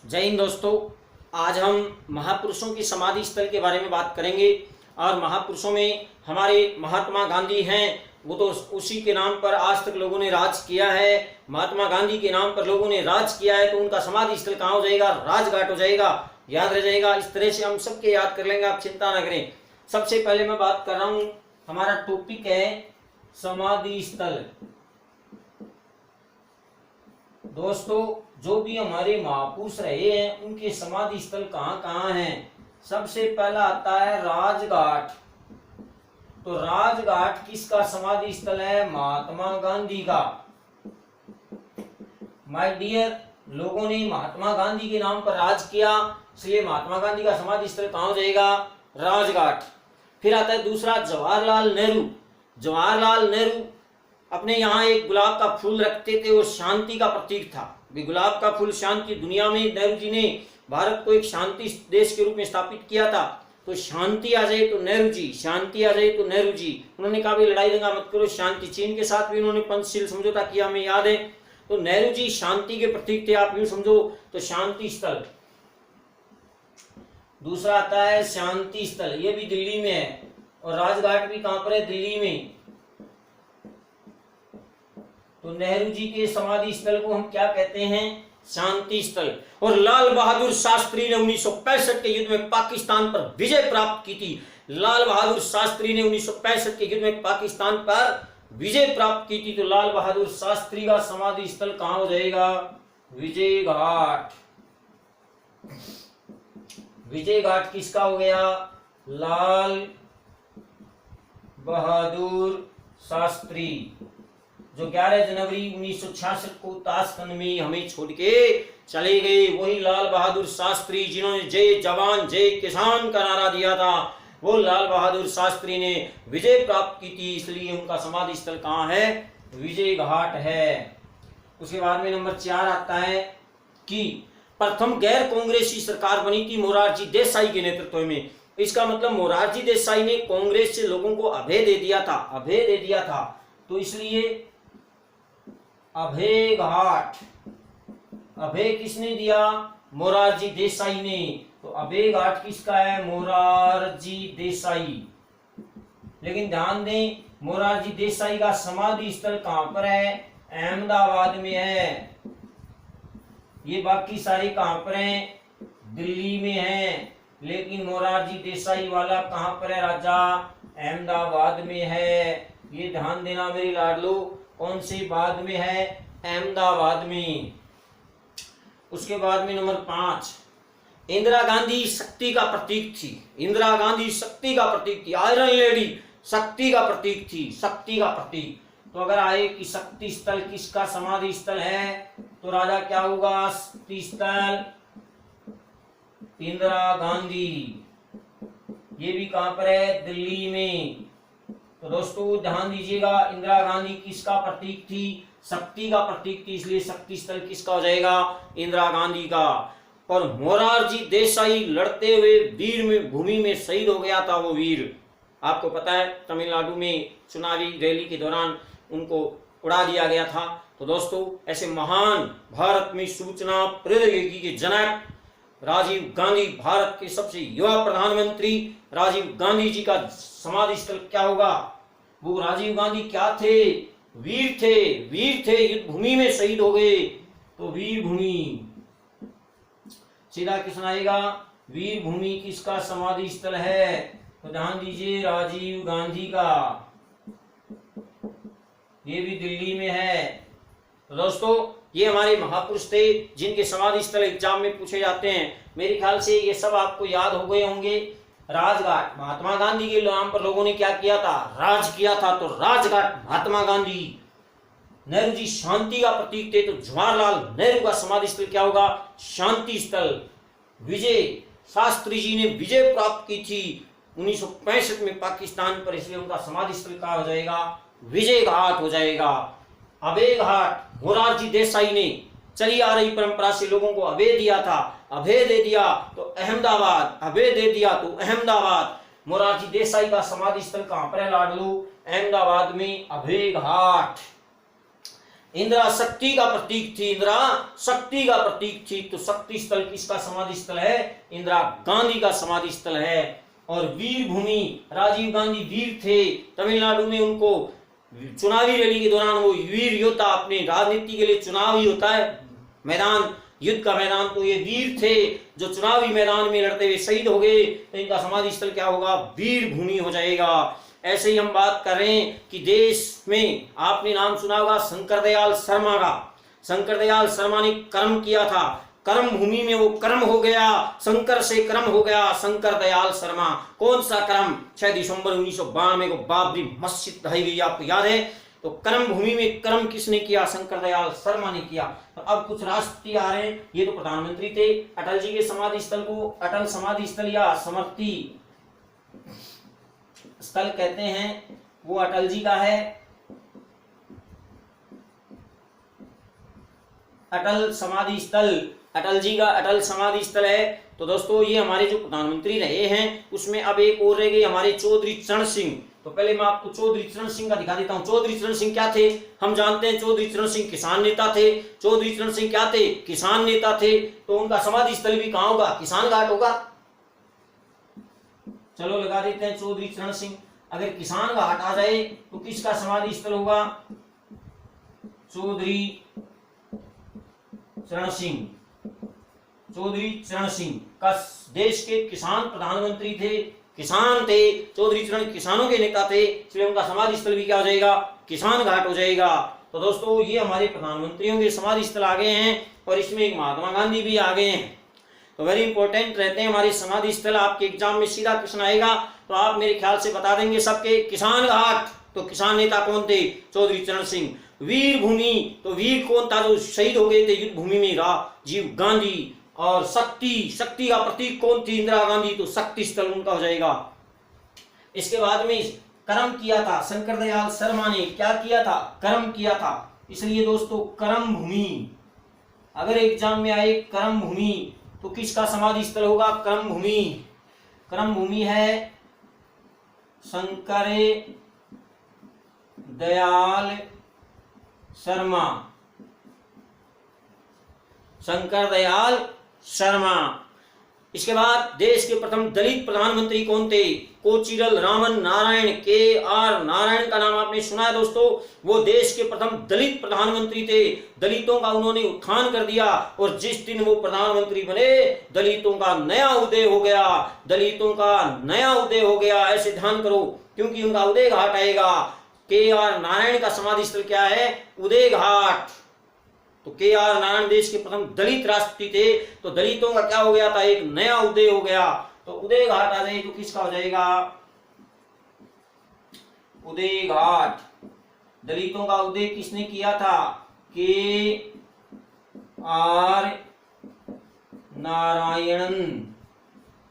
जय हिंद दोस्तों। आज हम महापुरुषों की समाधि स्थल के बारे में बात करेंगे। और महापुरुषों में हमारे महात्मा गांधी हैं, वो तो उसी के नाम पर आज तक लोगों ने राज किया है। महात्मा गांधी के नाम पर लोगों ने राज किया है, तो उनका समाधि स्थल कहाँ हो जाएगा? राजघाट हो जाएगा, याद रह जाएगा। इस तरह से हम सबके याद कर लेंगे, आप चिंता ना करें। सबसे पहले मैं बात कर रहा हूँ, हमारा टॉपिक है समाधि स्थल। दोस्तों, जो भी हमारे महापुरुष रहे हैं उनके समाधि स्थल कहाँ कहाँ हैं? सबसे पहला आता है राजघाट। तो राजघाट किसका समाधि स्थल है? महात्मा गांधी का। माय डियर, लोगों ने महात्मा गांधी के नाम पर राज किया, इसलिए महात्मा गांधी का समाधि स्थल कहाँ हो जाएगा? राजघाट। फिर आता है दूसरा जवाहरलाल नेहरू। जवाहरलाल नेहरू अपने यहाँ एक गुलाब का फूल रखते थे, वो शांति का प्रतीक था। गुलाब का फूल शांति, दुनिया में नेहरू जी ने भारत को एक शांति देश के रूप में स्थापित किया था। तो शांति आ जाए तो नेहरू जी, शांति आ जाए तो नेहरू जी। उन्होंने कहा भी लड़ाई दंगा मत करो, शांति। चीन के साथ भी उन्होंने पंचशील समझौता किया, हमें याद है। तो नेहरू जी शांति के प्रतीक थे, आप यूं समझो। तो शांति स्थल। दूसरा आता है शांति स्थल, ये भी दिल्ली में है। और राजघाट भी कहां पर है? दिल्ली में। तो नेहरू जी के समाधि स्थल को हम क्या कहते हैं? शांति स्थल। और लाल बहादुर शास्त्री ने 1965 के युद्ध में पाकिस्तान पर विजय प्राप्त की थी। लाल बहादुर शास्त्री ने 1965 के युद्ध में पाकिस्तान पर विजय प्राप्त की थी। तो लाल बहादुर शास्त्री का समाधि स्थल कहां हो जाएगा? विजय घाट। विजय घाट किसका हो गया? लाल बहादुर शास्त्री, जो 11 जनवरी 1966 को ताशकंद में हमें छोड़ के चले गए। वही लाल बहादुर शास्त्री जिन्होंने जय जवान जय किसान का नारा दिया था, वो लाल बहादुर शास्त्री ने विजय प्राप्त की थी, इसलिए उनका समाधि स्थल कहाँ है? विजय घाट है। उसके बाद में नंबर 4 आता है कि प्रथम गैर कांग्रेसी सरकार बनी थी मोरारजी देसाई के नेतृत्व में। इसका मतलब मोरारजी देसाई ने कांग्रेस से लोगों को अभय दे दिया था, अभय दे दिया था। तो इसलिए अभय घाट, अभय किसने दिया? मोरारजी देसाई ने। तो अभय घाट किसका है? मोरारजी देसाई। लेकिन ध्यान दें, मोरारजी देसाई का समाधि स्थल कहां पर है? अहमदाबाद में है। ये बाकी सारे कहां पर हैं? दिल्ली में हैं। लेकिन मोरारजी देसाई वाला कहां पर है राजा? अहमदाबाद में है। ये ध्यान देना मेरी लाडलो। कौन से बाद में है? अहमदाबाद में। उसके बाद में नंबर 5, इंदिरा गांधी शक्ति का प्रतीक थी। इंदिरा गांधी शक्ति का प्रतीक थी, आयरन लेडी शक्ति का प्रतीक थी, शक्ति का प्रतीक। तो अगर आए कि शक्ति स्थल किसका समाधि स्थल है, तो राजा क्या होगा? शक्ति स्थल इंदिरा गांधी। ये भी कहां पर है? दिल्ली में। तो दोस्तों ध्यान दीजिएगा, इंदिरा गांधी किसका प्रतीक थी? शक्ति का प्रतीक थी, इसलिए शक्ति स्थल किसका हो जाएगा? इंदिरा गांधी का। और मोरारजी देसाई लड़ते हुए वीर में भूमि में शहीद हो गया था। वो वीर आपको पता है, तमिलनाडु में चुनावी रैली के दौरान उनको उड़ा दिया गया था। तो दोस्तों ऐसे महान, भारत में सूचना प्रौद्योगिकी के जनक राजीव गांधी, भारत के सबसे युवा प्रधानमंत्री राजीव गांधी जी का समाधि स्थल क्या होगा? वो राजीव गांधी क्या थे? वीर थे, वीर थे, युद्ध भूमि में शहीद हो गए। तो वीर भूमि सीधा किस आएगा? वीर भूमि किसका समाधि स्थल है? तो ध्यान दीजिए, राजीव गांधी का। ये भी दिल्ली में है। तो दोस्तों ये हमारे महापुरुष थे जिनके समाधि स्थल एग्जाम में पूछे जाते हैं। मेरे ख्याल से ये सब आपको याद हो गए होंगे। राजघाट, महात्मा गांधी के नाम पर लोगों ने क्या किया था? राज किया था। तो राजघाट महात्मा गांधी। नेहरू जी शांति का प्रतीक थे, तो जवाहरलाल नेहरू का समाधि स्थल क्या होगा? शांति स्थल। विजय शास्त्री जी ने विजय प्राप्त की थी 1965 में पाकिस्तान पर, इसलिए उनका समाधि स्थल क्या हो जाएगा? विजय घाट हो जाएगा। अभय घाट, मोरारजी देसाई ने चली आ रही परंपरा से लोगों को अभय दिया था, अभय दे दिया तो अहमदाबाद, अभय दे दिया तो अहमदाबाद। मोरारजी देसाई का समाधि स्थल कहां पर है लाडलू? अहमदाबाद में अभय घाट। इंदिरा शक्ति का प्रतीक थी, इंदिरा शक्ति का प्रतीक थी। तो शक्ति स्थल किसका समाधि स्थल है? इंदिरा गांधी का समाधि स्थल है। और वीर भूमि, राजीव गांधी वीर थे, तमिलनाडु में उनको चुनावी रैली के दौरान वो वीर योद्धा, अपने राजनीति के लिए चुनाव ही होता है मैदान, युद्ध का मैदान, तो ये वीर थे जो चुनावी मैदान में लड़ते हुए शहीद हो गए, तो इनका समाधि स्थल क्या होगा? वीर भूमि हो जाएगा। ऐसे ही हम बात कर रहे हैं कि देश में आपने नाम सुना होगा शंकर दयाल शर्मा का। शंकर दयाल शर्मा ने कर्म किया था, कर्म भूमि में वो कर्म हो गया, शंकर से कर्म हो गया, शंकर दयाल शर्मा। कौन सा कर्म? 6 दिसंबर 1992 को बाबरी मस्जिद ढाई गई, आपको याद है? तो कर्म भूमि में कर्म किसने किया? शंकर दयाल शर्मा ने किया। तो अब कुछ राष्ट्रपति आ रहे हैं, ये तो प्रधानमंत्री थे। अटल जी के समाधि स्थल को अटल समाधि स्थल या स्मृति स्थल कहते हैं, वो अटल जी का है, अटल समाधि स्थल, अटल जी का अटल समाधि स्थल है। तो दोस्तों ये हमारे जो प्रधानमंत्री रहे हैं उसमें अब एक और रह गए हमारे चौधरी चरण सिंह। तो पहले मैं आपको चौधरी चरण सिंह का दिखा देता हूं। चौधरी चरण सिंह क्या थे? हम जानते हैं चौधरी चरण सिंह किसान नेता थे। चौधरी चरण सिंह क्या थे? किसान नेता थे। तो उनका समाधि स्थल भी कहां होगा? किसान घाट होगा। चलो लगा देते हैं चौधरी चरण सिंह। अगर किसान घाट आ जाए तो किसका समाधि स्थल होगा? चौधरी चरण सिंह। चौधरी चरण सिंह का देश के किसान प्रधानमंत्री थे, किसान थे, चौधरी चरण किसानों के नेता थे, इसलिए उनका समाधि स्थल भी क्या हो जाएगा? किसान घाट हो जाएगा। तो दोस्तों ये हमारे प्रधानमंत्रियों के समाधि स्थल आ गए हैं और इसमें एक महात्मा गांधी भी आ गए हैं। तो वेरी इंपॉर्टेंट रहते हैं हमारे समाधि स्थल। आपके एग्जाम में सीधा क्वेश्चन आएगा तो आप मेरे ख्याल से बता देंगे सबके। किसान घाट, तो किसान नेता कौन थे? चौधरी चरण सिंह। वीर भूमि, तो वीर कौन था जो शहीद हो गए थे युद्ध भूमि में? राजीव गांधी। और शक्ति, शक्ति का प्रतीक कौन थी? इंदिरा गांधी। तो शक्ति स्थल उनका हो जाएगा। इसके बाद में कर्म किया था शंकर दयाल शर्मा ने। क्या किया था? कर्म किया था। इसलिए दोस्तों कर्म भूमि, अगर एग्जाम में आए कर्म भूमि तो किसका समाधि स्थल होगा? कर्म भूमि। कर्म भूमि है शंकर दयाल शर्मा। शंकर दयाल शर्मा। इसके बाद देश के प्रथम दलित प्रधानमंत्री कौन थे? कोचीरल रामन नारायण, KR नारायण का नाम आपने सुना है दोस्तों। वो देश के प्रथम दलित प्रधानमंत्री थे। दलितों का उन्होंने उत्थान कर दिया और जिस दिन वो प्रधानमंत्री बने दलितों का नया उदय हो गया। दलितों का नया उदय हो गया, ऐसे ध्यान करो, क्योंकि उनका उदय घाट आएगा। KR नारायण का समाधि स्थल क्या है? उदय घाट। तो KR नारायण देश के प्रथम दलित राष्ट्रपति थे। तो दलितों का क्या हो गया था? एक नया उदय हो गया। तो उदय घाट आ जाए तो किसका हो जाएगा? उदय घाट। दलितों का उदय किसने किया था? KR नारायणन,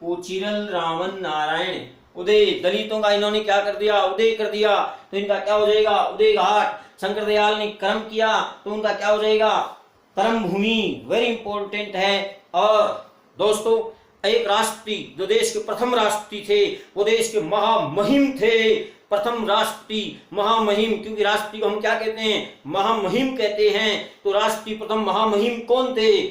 कोचीरल रामन नारायण। उदय, दलितों का इन्होंने क्या कर दिया? उदय कर दिया। तो इनका क्या हो जाएगा? उदय घाट। शंकर दयाल ने कर्म किया तो उनका क्या हो जाएगा? कर्म भूमि। वेरी इंपॉर्टेंट है। और दोस्तों एक राष्ट्रपति जो देश के प्रथम राष्ट्रपति थे, वो देश के महामहिम थे। प्रथम राष्ट्रपति महामहिम, क्योंकि राष्ट्रपति को हम क्या कहते हैं? महामहिम कहते हैं। तो राष्ट्रपति प्रथम महामहिम कौन थे?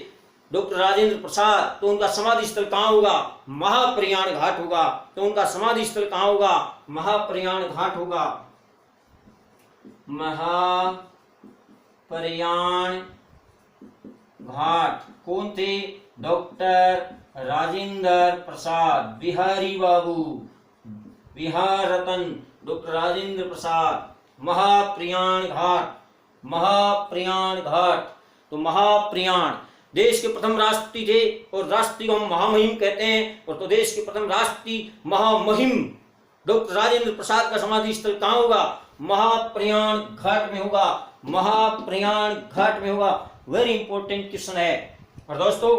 डॉक्टर राजेंद्र प्रसाद। तो उनका समाधि स्थल कहां होगा? महाप्रयाण घाट होगा। तो उनका समाधि स्थल कहां होगा? महाप्रयाण घाट होगा। महाप्रयाण घाट। कौन थे? डॉक्टर राजेंद्र प्रसाद, बिहारी बाबू, बिहार रत्न डॉक्टर राजेंद्र प्रसाद। महाप्रयाण घाट, महाप्रयाण घाट। तो महाप्रयाण देश के प्रथम राष्ट्रपति थे और राष्ट्रपति को हम महामहिम कहते हैं। और तो देश के प्रथम राष्ट्रपति महामहिम डॉक्टर राजेंद्र प्रसाद का समाधि स्थल कहां होगा? महाप्रयाण घाट में होगा। महाप्रयाण घाट में होगा। वेरी इंपॉर्टेंट क्वेश्चन है। और दोस्तों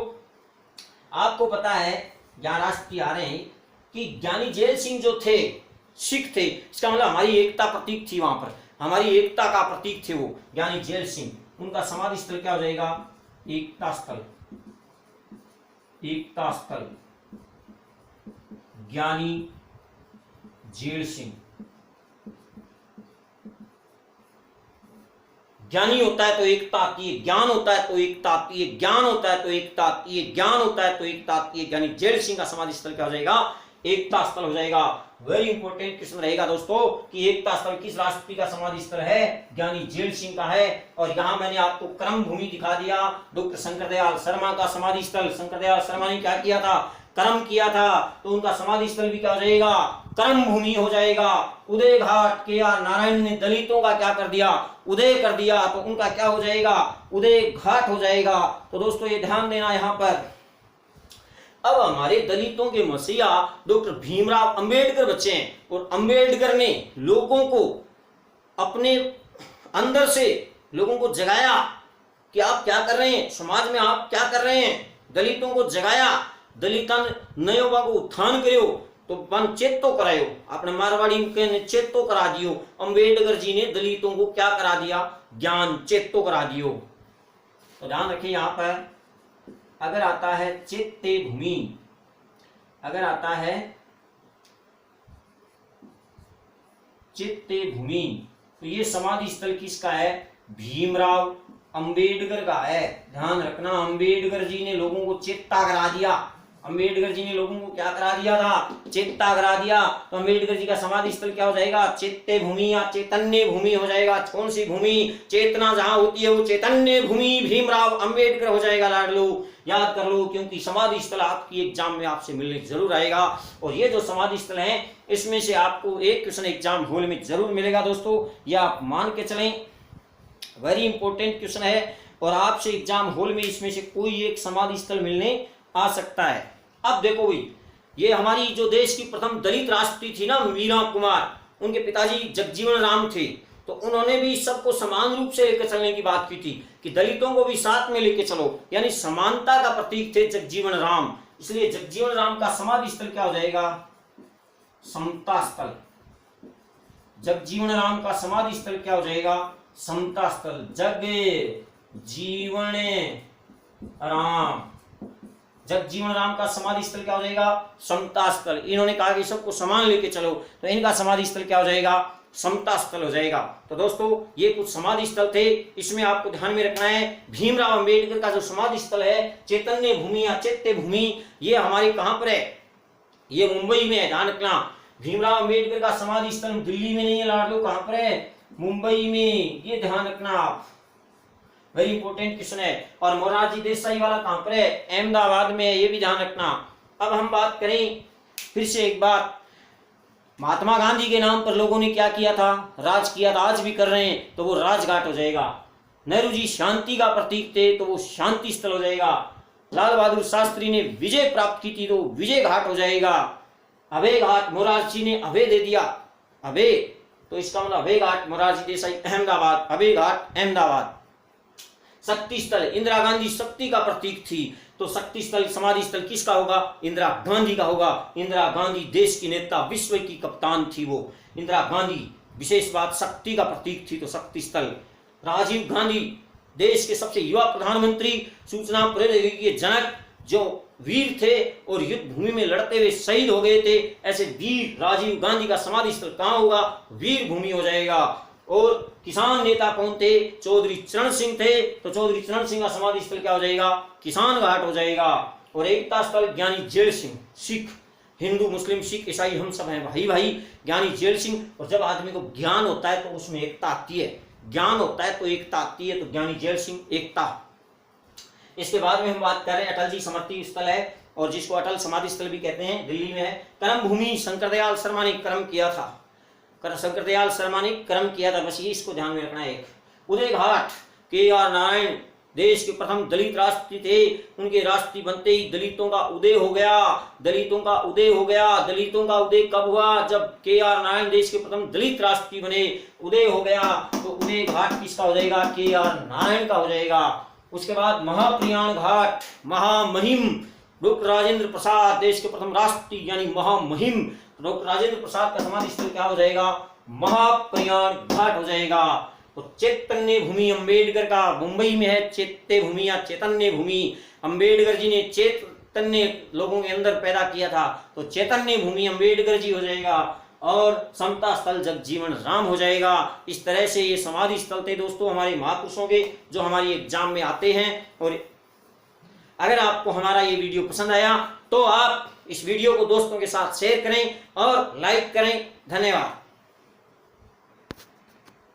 आपको पता है यहाँ राष्ट्रपति आ रहे हैं कि ज्ञानी जैल सिंह जो थे सिख थे, इसका मतलब हमारी एकता प्रतीक थी। वहां पर हमारी एकता का प्रतीक थे वो ज्ञानी जैल सिंह। उनका समाधि स्थल क्या हो जाएगा? एकता स्थल। एकता स्थल, ज्ञानी जैल सिंह। ज्ञानी होता है तो एकता आती है, ज्ञान होता है तो एकता आती है, ज्ञान होता है तो एकता आती है, ज्ञान होता है तो एकता आती है। यानी जेल सिंह का समाधि स्थल क्या हो जाएगा? एकता स्थल हो जाएगा। वेरी इंपॉर्टेंट क्वेश्चन रहेगा दोस्तों कि एकता स्थल किस राष्ट्रपति का समाधि स्थल है? ज्ञानी जेल सिंह का है। और यहाँ मैंने आपको क्रम भूमि दिखा दिया, डॉक्टर शंकरदयाल शर्मा का समाधि स्थल। शंकरदयाल शर्मा ने क्या किया था? कर्म किया था, तो उनका समाधि स्थल भी क्या हो जाएगा? कर्म भूमि हो जाएगा। उदय घाट के आर नारायण ने दलितों का क्या कर दिया? उदय कर दिया, तो उनका क्या हो जाएगा? उदय घाट हो जाएगा। तो दोस्तों ये ध्यान देना यहाँ पर। अब हमारे दलितों के मसीहा डॉक्टर भीमराव अंबेडकर बच्चे हैं, और अंबेडकर ने लोगों को अपने अंदर से लोगों को जगाया कि आप क्या कर रहे हैं, समाज में आप क्या कर रहे हैं। दलितों को जगाया, दलितन नयोबा को उत्थान करो, तो मन चेतो करायो। अपने मारवाड़ी के चेतो तो करा दियो। अंबेडकर जी ने दलितों को क्या करा दिया? ज्ञान चेतो करा दियो। तो ध्यान रखिए यहाँ पर, अगर आता है चेत्ते भूमि, अगर आता है चेत्ते भूमि, तो ये समाधि स्थल किसका है? भीमराव अंबेडकर का है। ध्यान रखना, अंबेडकर जी ने लोगों को चेता करा दिया। अंबेडकर जी ने लोगों को क्या करा दिया था? चेता करा दिया। तो अंबेडकर जी का समाधि स्थल क्या हो जाएगा? चेत्ते भूमि या चैतन्य भूमि हो जाएगा। कौन सी भूमि? चेतना जहां होती है वो चैतन्य भूमि भीमराव अंबेडकर हो जाएगा। लाडलो याद कर लो, क्योंकि समाधि स्थल आपकी एग्जाम में आपसे मिलने जरूर आएगा। और ये जो समाधि स्थल है इसमें से आपको एक क्वेश्चन एग्जाम हॉल में जरूर मिलेगा दोस्तों, ये आप मान के चलें। वेरी इंपॉर्टेंट क्वेश्चन है, और आपसे एग्जाम हॉल में इसमें से कोई एक समाधि स्थल मिलने आ सकता है। अब देखो भाई, ये हमारी जो देश की प्रथम दलित राष्ट्रपति थी ना, मीरा कुमार, उनके पिताजी जगजीवन राम थे, तो उन्होंने भी सबको समान रूप से लेकर चलने की बात की थी कि दलितों को भी साथ में लेकर चलो, यानी समानता का प्रतीक थे जगजीवन राम। इसलिए जगजीवन राम का समाधि स्थल क्या हो जाएगा? समता स्थल। जगजीवन राम का समाधि स्थल क्या हो जाएगा? समता स्थल। जग जीवन राम, जगजीवन राम का समाधि स्थल क्या हो जाएगा? समता स्थल। इन्होंने कहा कि सबको समान लेके चलो, तो इनका समाधि स्थल क्या हो जाएगा? समता स्थल हो जाएगा। तो दोस्तों ये कुछ समाधि स्थल थे, इसमें आपको ध्यान में रखना है भीमराव अंबेडकर का जो समाधि स्थल है चैतन्य भूमि या चैत्य भूमि, ये हमारे कहां पर है? ये मुंबई में है। ध्यान रखना, भीमराव अंबेडकर का समाधि स्थल दिल्ली में नहीं है लाडलो, कहां पर है? मुंबई में। ये ध्यान रखना आप, वेरी इंपॉर्टेंट क्वेश्चन है। और मोरारजी देसाई वाला कहां पर है? अहमदाबाद में है, ये भी ध्यान रखना। अब हम बात करें फिर से एक बार, महात्मा गांधी के नाम पर लोगों ने क्या किया था? राज किया था, आज भी कर रहे हैं, तो वो राजघाट हो जाएगा। नेहरू जी शांति का प्रतीक थे, तो वो शांति स्थल हो जाएगा। लाल बहादुर शास्त्री ने विजय प्राप्त की थी, तो विजय घाट हो जाएगा। अभय घाट मोरारजी ने अभय दे दिया, अभय, तो इसका मतलब अभय घाट मोरारजी देसाई अहमदाबाद, अभय घाट अहमदाबाद। शक्ति स्थल, इंदिरा गांधी शक्ति का प्रतीक थी, तो शक्ति स्थल समाधि स्थल किसका होगा? इंदिरा गांधी का होगा। इंदिरा गांधी देश की नेता, विश्व की कप्तान थी वो इंदिरा गांधी। विशेष बात, शक्ति का प्रतीक थी, तो शक्ति स्थल। राजीव गांधी देश के सबसे युवा प्रधानमंत्री, सूचना प्रौद्योगिकी के जनक, जो वीर थे और युद्ध भूमि में लड़ते हुए शहीद हो गए थे, ऐसे वीर राजीव गांधी का समाधि स्थल कहां होगा? वीर भूमि हो जाएगा। और किसान नेता कौन थे? चौधरी चरण सिंह थे, तो चौधरी चरण सिंह का समाधि स्थल क्या हो जाएगा? किसान घाट हो जाएगा। और एकता स्थल ज्ञानी जेल सिंह, सिख, हिंदू मुस्लिम सिख ईसाई हम सब हैं भाई भाई, ज्ञानी जेल सिंह। और जब आदमी को ज्ञान होता है तो उसमें एकता आती है, ज्ञान होता है तो एकता आती है, तो ज्ञानी जेल सिंह एकता। इसके बाद में हम बात कर रहे हैं अटल जी स्मृति स्थल है, और जिसको अटल समाधि स्थल भी कहते हैं, दिल्ली में है। कर्म भूमि, शंकरदयाल शर्मा ने कर्म किया था, शंकरदयाल शर्मा ने कर्म किया था, बस ये इसको ध्यान में रखना है। एक उदय घाट, के आर नारायण देश के प्रथम दलित राष्ट्रपति थे, उनके राष्ट्रपति बनते ही दलितों का उदय हो गया, दलितों का उदय हो गया। दलितों का उदय कब हुआ? जब के आर नारायण देश के प्रथम दलित राष्ट्रपति बने, उदय हो गया, तो उदय घाट किसका हो जाएगा? के आर नारायण का हो जाएगा। उसके बाद महाप्रयाण घाट, महामहिम डॉक्टर राजेंद्र प्रसाद, देश के प्रथम राष्ट्रपति यानी महामहिम डॉक्टर राजेंद्र प्रसाद का समाधि स्थल क्या हो जाएगा? महाप्रयाण घाट हो जाएगा। तो चैतन्य भूमि अम्बेडकर का मुंबई में है, चैत्य भूमि या चैतन्य भूमि। अम्बेडकर जी ने चैतन्य लोगों के अंदर पैदा किया था, तो चैतन्य भूमि अम्बेडकर जी हो जाएगा। और समता स्थल जगजीवन राम हो जाएगा। इस तरह से ये समाधि स्थल थे दोस्तों हमारे महापुरुषों के, जो हमारी एग्जाम में आते हैं। और अगर आपको हमारा ये वीडियो पसंद आया तो आप इस वीडियो को दोस्तों के साथ शेयर करें और लाइक करें। धन्यवाद।